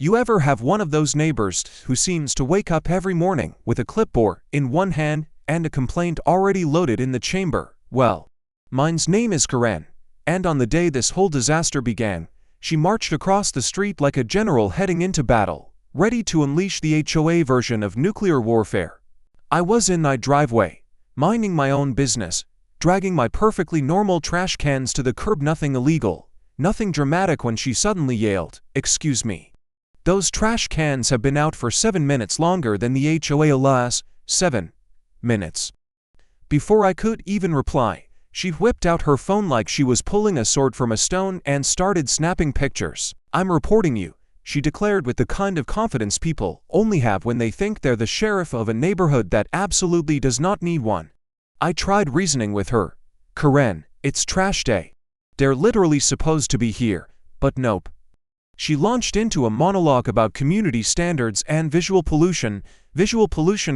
You ever have one of those neighbors who seems to wake up every morning with a clipboard in one hand and a complaint already loaded in the chamber? Well, mine's name is Karen, and on the day this whole disaster began, she marched across the street like a general heading into battle, ready to unleash the HOA version of nuclear warfare. I was in my driveway, minding my own business, dragging my perfectly normal trash cans to the curb. Nothing illegal, nothing dramatic, when she suddenly yelled, "Excuse me. Those trash cans have been out for 7 minutes longer than the HOA allows." 7 minutes. Before I could even reply, she whipped out her phone like she was pulling a sword from a stone and started snapping pictures. "I'm reporting you," she declared with the kind of confidence people only have when they think they're the sheriff of a neighborhood that absolutely does not need one. I tried reasoning with her. "Karen, it's trash day. They're literally supposed to be here." But nope. She launched into a monologue about community standards and visual pollution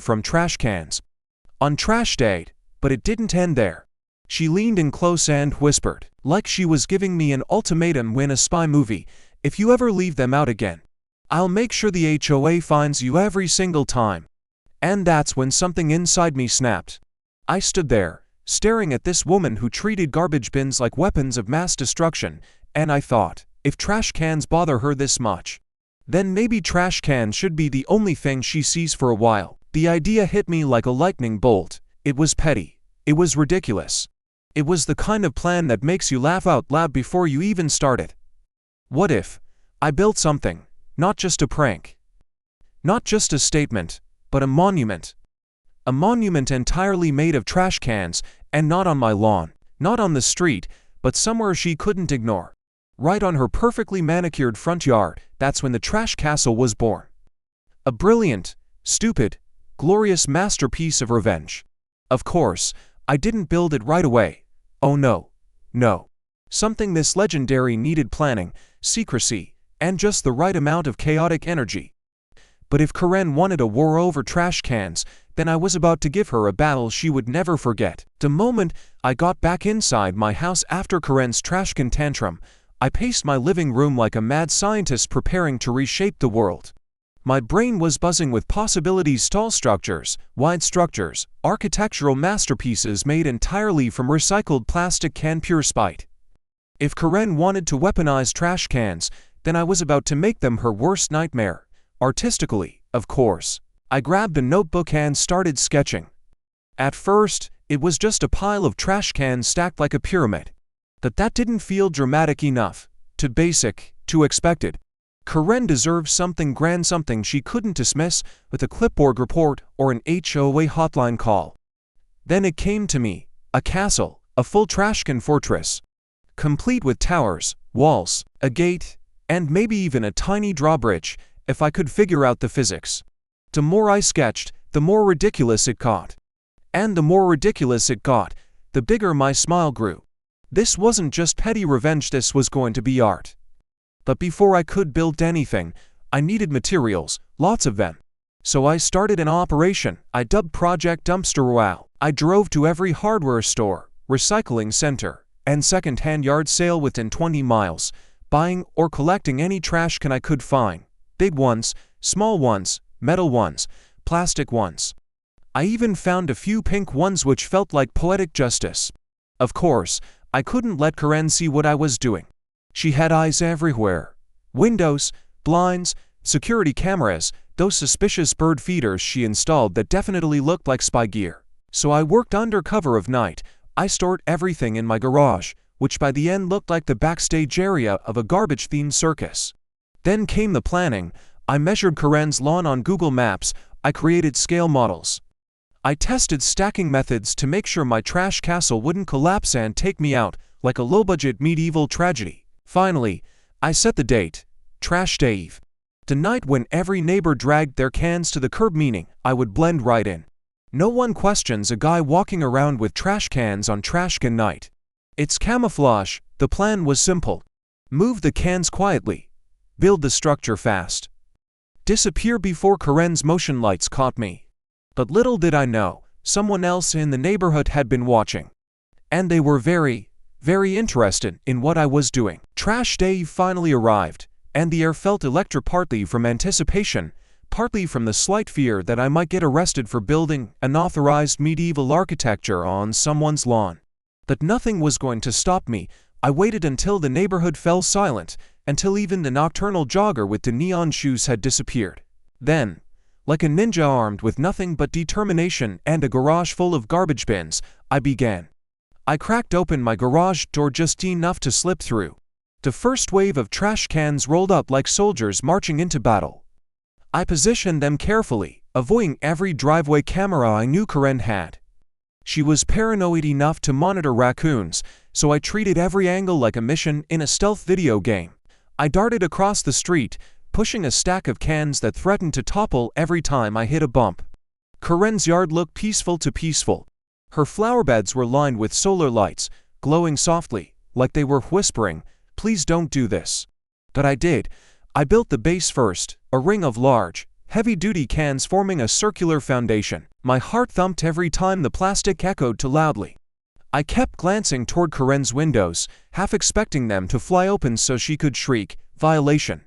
from trash cans on trash day, but it didn't end there. She leaned in close and whispered, like she was giving me an ultimatum in a spy movie, "If you ever leave them out again, I'll make sure the HOA finds you every single time." And that's when something inside me snapped. I stood there, staring at this woman who treated garbage bins like weapons of mass destruction, and I thought, if trash cans bother her this much, then maybe trash cans should be the only thing she sees for a while. The idea hit me like a lightning bolt. It was petty. It was ridiculous. It was the kind of plan that makes you laugh out loud before you even start it. What if I built something, not just a prank, not just a statement, but a monument? A monument entirely made of trash cans, and not on my lawn, not on the street, but somewhere she couldn't ignore. Right on her perfectly manicured front yard. That's when the trash castle was born. A brilliant, stupid, glorious masterpiece of revenge. Of course, I didn't build it right away. Oh no. No. Something this legendary needed planning, secrecy, and just the right amount of chaotic energy. But if Karen wanted a war over trash cans, then I was about to give her a battle she would never forget. The moment I got back inside my house after Karen's trash can tantrum, I paced my living room like a mad scientist preparing to reshape the world. My brain was buzzing with possibilities: tall structures, wide structures, architectural masterpieces made entirely from recycled plastic can. Pure spite. If Karen wanted to weaponize trash cans, then I was about to make them her worst nightmare. Artistically, of course. I grabbed a notebook and started sketching. At first, it was just a pile of trash cans stacked like a pyramid. But that didn't feel dramatic enough. Too basic, too expected. Karen deserved something grand, something she couldn't dismiss with a clipboard report or an HOA hotline call. Then it came to me. A castle, a full trash can fortress, complete with towers, walls, a gate, and maybe even a tiny drawbridge, if I could figure out the physics. The more I sketched, the more ridiculous it got. And the more ridiculous it got, the bigger my smile grew. This wasn't just petty revenge, this was going to be art. But before I could build anything, I needed materials, lots of them. So I started an operation I dubbed Project Dumpster Wow. I drove to every hardware store, recycling center, and second-hand yard sale within 20 miles, buying or collecting any trash can I could find. Big ones, small ones, metal ones, plastic ones. I even found a few pink ones which felt like poetic justice. Of course, I couldn't let Karen see what I was doing. She had eyes everywhere. Windows, blinds, security cameras, those suspicious bird feeders she installed that definitely looked like spy gear. So I worked under cover of night. I stored everything in my garage, which by the end looked like the backstage area of a garbage-themed circus. Then came the planning. I measured Karen's lawn on Google Maps. I created scale models. I tested stacking methods to make sure my trash castle wouldn't collapse and take me out like a low-budget medieval tragedy. Finally, I set the date, Trash Day Eve. The night when every neighbor dragged their cans to the curb, meaning I would blend right in. No one questions a guy walking around with trash cans on trash can night. It's camouflage. The plan was simple. Move the cans quietly. Build the structure fast. Disappear before Karen's motion lights caught me. But little did I know, someone else in the neighborhood had been watching. And they were very, very interested in what I was doing. Trash Day finally arrived. and the air felt electric, partly from anticipation, partly from the slight fear that I might get arrested for building unauthorized medieval architecture on someone's lawn. But nothing was going to stop me. I waited until the neighborhood fell silent, until even the nocturnal jogger with the neon shoes had disappeared. Then, like a ninja armed with nothing but determination and a garage full of garbage bins, I began. I cracked open my garage door just enough to slip through. The first wave of trash cans rolled up like soldiers marching into battle. I positioned them carefully, avoiding every driveway camera I knew Karen had. She was paranoid enough to monitor raccoons, so I treated every angle like a mission in a stealth video game. I darted across the street, pushing a stack of cans that threatened to topple every time I hit a bump. Karen's yard looked peaceful to peaceful. Her flower beds were lined with solar lights, glowing softly, like they were whispering, "Please don't do this." But I did. I built the base first, a ring of large, heavy-duty cans forming a circular foundation. My heart thumped every time the plastic echoed too loudly. I kept glancing toward Karen's windows, half expecting them to fly open so she could shriek, "Violation!"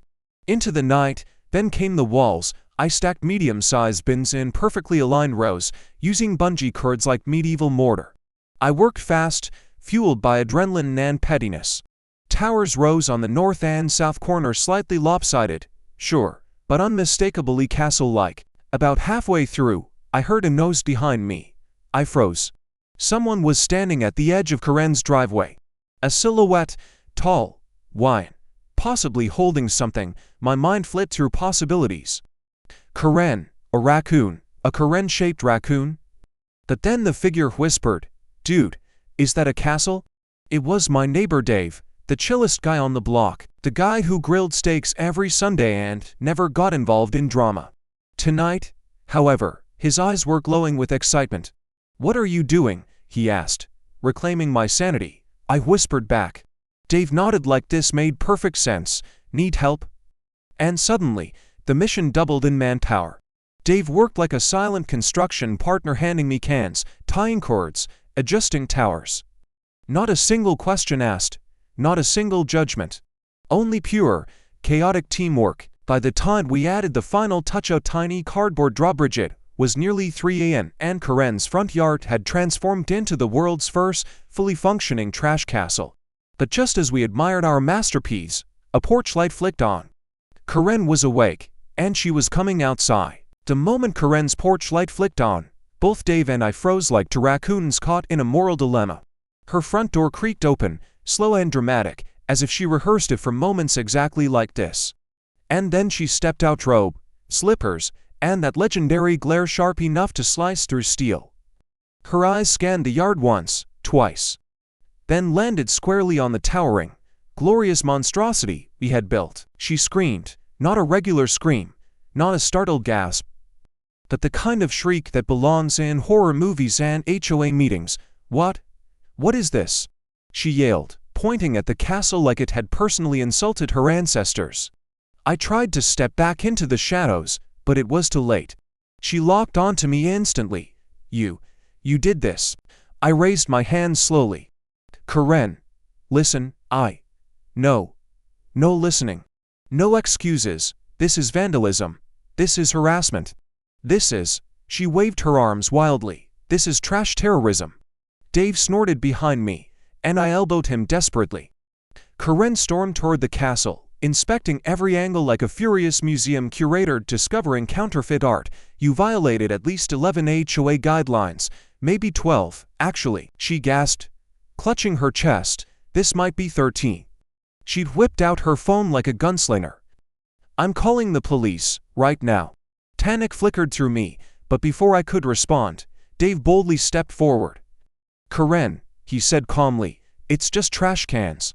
Into the night, then came the walls. I stacked medium-sized bins in perfectly aligned rows, using bungee cords like medieval mortar. I worked fast, fueled by adrenaline and pettiness. Towers rose on the north and south corners, slightly lopsided, sure, but unmistakably castle-like. About halfway through, I heard a noise behind me. I froze. Someone was standing at the edge of Karen's driveway. A silhouette, tall, wide, possibly holding something. My mind flit through possibilities. Karen, a raccoon, a Karen-shaped raccoon? But then the figure whispered, "Dude, is that a castle?" It was my neighbor Dave, the chillest guy on the block, the guy who grilled steaks every Sunday and never got involved in drama. Tonight, however, his eyes were glowing with excitement. "What are you doing?" he asked. Reclaiming my sanity, I whispered back. Dave nodded like this made perfect sense. "Need help?" And suddenly, the mission doubled in manpower. Dave worked like a silent construction partner, handing me cans, tying cords, adjusting towers. Not a single question asked, not a single judgment. Only pure, chaotic teamwork. By the time we added the final touch, a tiny cardboard drawbridge, it was nearly 3 a.m. and Karen's front yard had transformed into the world's first fully functioning trash castle. But just as we admired our masterpiece, a porch light flicked on. Karen was awake, and she was coming outside. The moment Karen's porch light flicked on, both Dave and I froze like two raccoons caught in a moral dilemma. Her front door creaked open, slow and dramatic, as if she rehearsed it for moments exactly like this. And then she stepped out, robe, slippers, and that legendary glare sharp enough to slice through steel. Her eyes scanned the yard once, twice, then landed squarely on the towering, glorious monstrosity we had built. She screamed, not a regular scream, not a startled gasp, but the kind of shriek that belongs in horror movies and HOA meetings. What is this?" she yelled, pointing at the castle like it had personally insulted her ancestors. I tried to step back into the shadows, but it was too late. She locked onto me instantly. You did this." I raised my hands slowly. "Karen, listen, No listening. No excuses. This is vandalism. This is harassment. This is," she waved her arms wildly, "this is trash terrorism." Dave snorted behind me, and I elbowed him desperately. Karen stormed toward the castle, inspecting every angle like a furious museum curator discovering counterfeit art. "You violated at least 11 HOA guidelines, maybe 12, actually," she gasped, clutching her chest. "This might be 13. She'd whipped out her phone like a gunslinger. "I'm calling the police, right now." Panic flickered through me, but before I could respond, Dave boldly stepped forward. "Karen," he said calmly, "it's just trash cans."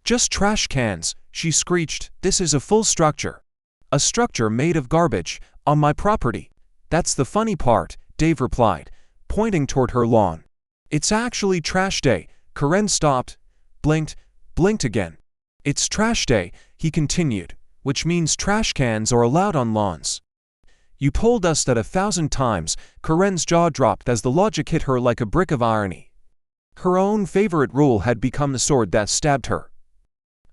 "Just trash cans," she screeched. "This is a full structure. A structure made of garbage, on my property." "That's the funny part," Dave replied, pointing toward her lawn. "It's actually trash day." Karen stopped, blinked again. "It's trash day," he continued, "which means trash cans are allowed on lawns." "You told us that 1,000 times." Karen's jaw dropped as the logic hit her like a brick of irony. Her own favorite rule had become the sword that stabbed her.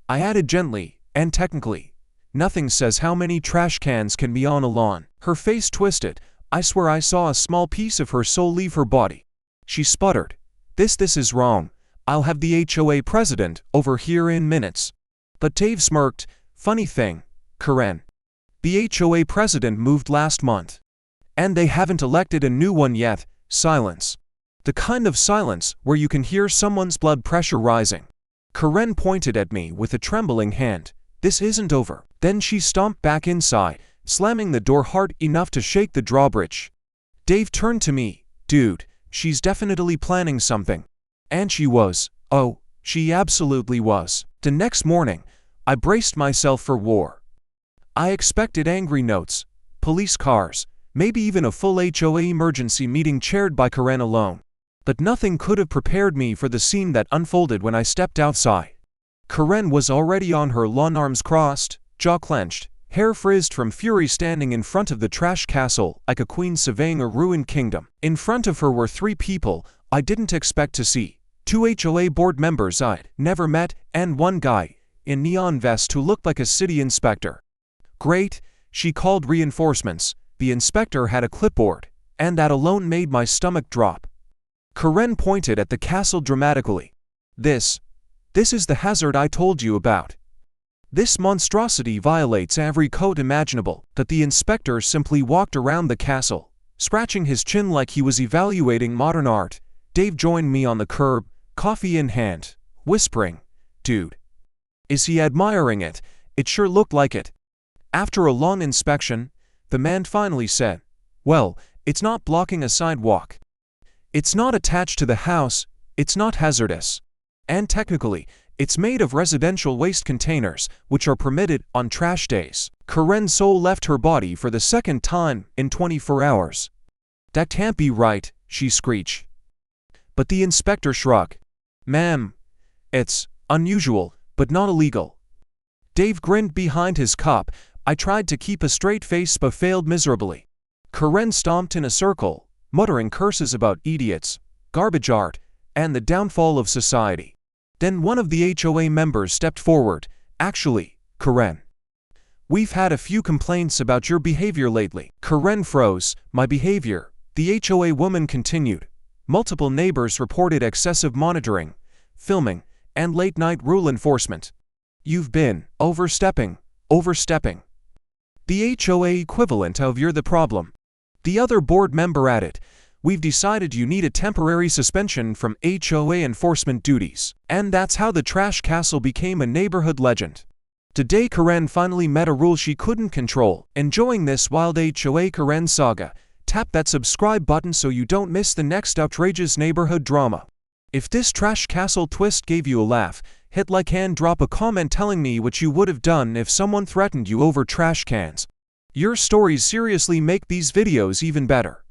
I added gently, and technically, Nothing says how many trash cans can be on a lawn. Her face twisted. I swear I saw a small piece of her soul leave her body. She sputtered. This is wrong. I'll have the HOA president over here in minutes. But Dave smirked. Funny thing, Karen. The HOA president moved last month. And they haven't elected a new one yet. Silence. The kind of silence where you can hear someone's blood pressure rising. Karen pointed at me with a trembling hand. This isn't over. Then she stomped back inside, slamming the door hard enough to shake the drawbridge. Dave turned to me. Dude, she's definitely planning something. And she was. Oh, she absolutely was. The next morning, I braced myself for war. I expected angry notes, police cars, maybe even a full HOA emergency meeting chaired by Karen alone. But nothing could have prepared me for the scene that unfolded when I stepped outside. Karen was already on her lawn, arms crossed, jaw clenched, hair frizzed from fury, standing in front of the trash castle like a queen surveying a ruined kingdom. In front of her were 3 people I didn't expect to see. 2 HOA board members I'd never met, and 1 guy in neon vest who looked like a city inspector. Great, she called reinforcements. The inspector had a clipboard, and that alone made my stomach drop. Karen pointed at the castle dramatically. This is the hazard I told you about. This monstrosity violates every code imaginable. That the inspector simply walked around the castle, scratching his chin like he was evaluating modern art. Dave joined me on the curb, coffee in hand, whispering, Dude, is he admiring it? It sure looked like it. After a long inspection, the man finally said, Well, it's not blocking a sidewalk. It's not attached to the house, it's not hazardous. And technically, it's made of residential waste containers, which are permitted on trash days. Karen's soul left her body for the second time in 24 hours. That can't be right, she screeched. But the inspector shrugged. Ma'am, it's unusual, but not illegal. Dave grinned behind his cup. I tried to keep a straight face but failed miserably. Karen stomped in a circle, muttering curses about idiots, garbage art, and the downfall of society. Then one of the HOA members stepped forward. Actually, Karen, we've had a few complaints about your behavior lately. Karen froze. My behavior, the HOA woman continued. Multiple neighbors reported excessive monitoring, filming, and late-night rule enforcement. You've been overstepping. The HOA equivalent of you're the problem. The other board member added, We've decided you need a temporary suspension from HOA enforcement duties. And that's how the trash castle became a neighborhood legend. Today Karen finally met a rule she couldn't control. Enjoying this wild HOA Karen saga? Tap that subscribe button so you don't miss the next outrageous neighborhood drama. If this trash castle twist gave you a laugh, hit like and drop a comment telling me what you would have done if someone threatened you over trash cans. Your stories seriously make these videos even better.